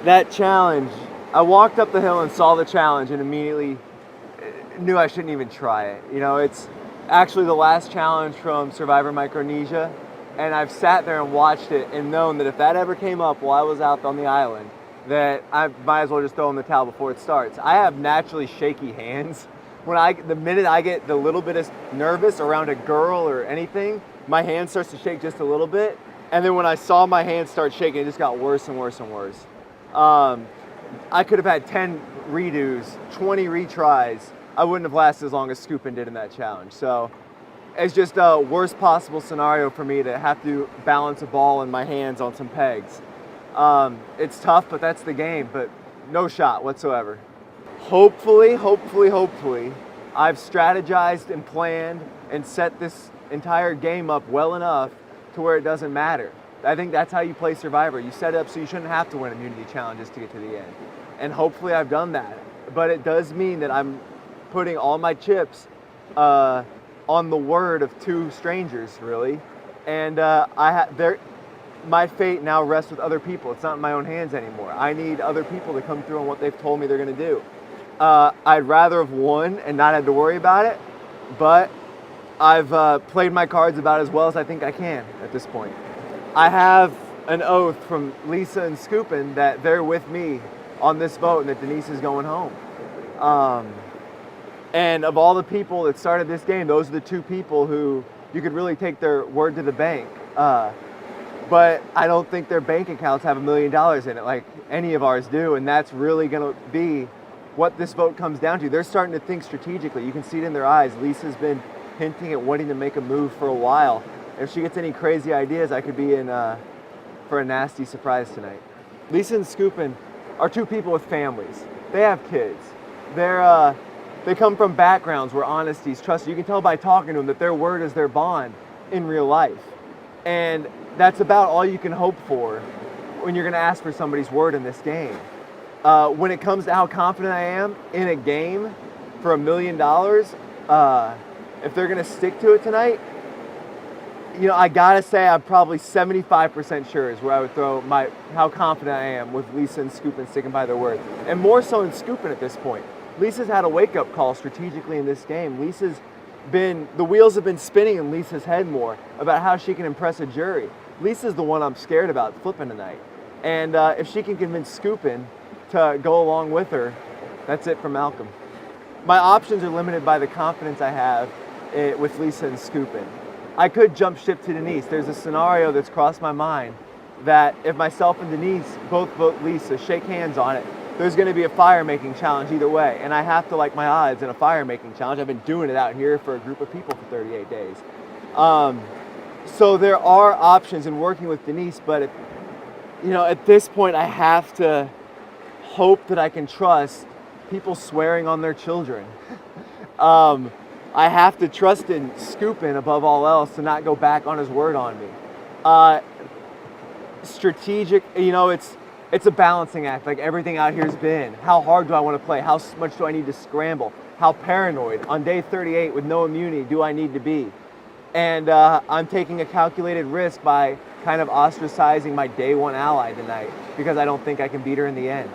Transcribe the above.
That challenge, I walked up the hill and saw the challenge and immediately knew I shouldn't even try it. You know, it's actually the last challenge from Survivor Micronesia, and I've sat there and watched it and known that if that ever came up while I was out on the island, that I might as well just throw in the towel before it starts. I have naturally shaky hands. The minute I get the little bit of nervous around a girl or anything, my hand starts to shake just a little bit. And then when I saw my hands start shaking, it just got worse and worse and worse. I could have had 10 redos, 20 retries. I wouldn't have lasted as long as Scoopin did in that challenge. So it's just a worst possible scenario for me to have to balance a ball in my hands on some pegs. It's tough, but that's the game, but no shot whatsoever. Hopefully, I've strategized and planned and set this entire game up well enough to where it doesn't matter. I think that's how you play Survivor. You set it up so you shouldn't have to win immunity challenges to get to the end. And hopefully I've done that. But it does mean that I'm putting all my chips on the word of two strangers, really. And my fate now rests with other people. It's not in my own hands anymore. I need other people to come through on what they've told me they're gonna do. I'd rather have won and not had to worry about it, but I've played my cards about as well as I think I can at this point. I have an oath from Lisa and Scoopin that they're with me on this vote and that Denise is going home. And of all the people that started this game, those are the two people who you could really take their word to the bank. But I don't think their bank accounts have $1 million in it like any of ours do, and that's really gonna be what this vote comes down to. They're starting to think strategically. You can see it in their eyes. Lisa's been hinting at wanting to make a move for a while. If she gets any crazy ideas, I could be in for a nasty surprise tonight. Lisa and Scoopin are two people with families. They have kids. They come from backgrounds where honesty is trusted. You can tell by talking to them that their word is their bond in real life. And that's about all you can hope for when you're gonna ask for somebody's word in this game. When it comes to how confident I am in a game for $1 million, if they're gonna stick to it tonight, you know, I gotta say I'm probably 75% sure is where I would throw how confident I am with Lisa and Scoopin sticking by their word. And more so in Scoopin at this point. Lisa's had a wake-up call strategically in this game. The wheels have been spinning in Lisa's head more about how she can impress a jury. Lisa's the one I'm scared about flipping tonight. And if she can convince Scoopin to go along with her, that's it for Malcolm. My options are limited by the confidence I have with Lisa and Scoopin. I could jump ship to Denise. There's a scenario that's crossed my mind that if myself and Denise both vote Lisa, shake hands on it, there's gonna be a fire-making challenge either way. And I have to like my odds in a fire-making challenge. I've been doing it out here for a group of people for 38 days. So there are options in working with Denise, but at this point I have to hope that I can trust people swearing on their children. I have to trust in Scoopin above all else to not go back on his word on me. Strategic, it's a balancing act like everything out here's been. How hard do I want to play? How much do I need to scramble? How paranoid on day 38 with no immunity do I need to be? And I'm taking a calculated risk by kind of ostracizing my day one ally tonight because I don't think I can beat her in the end.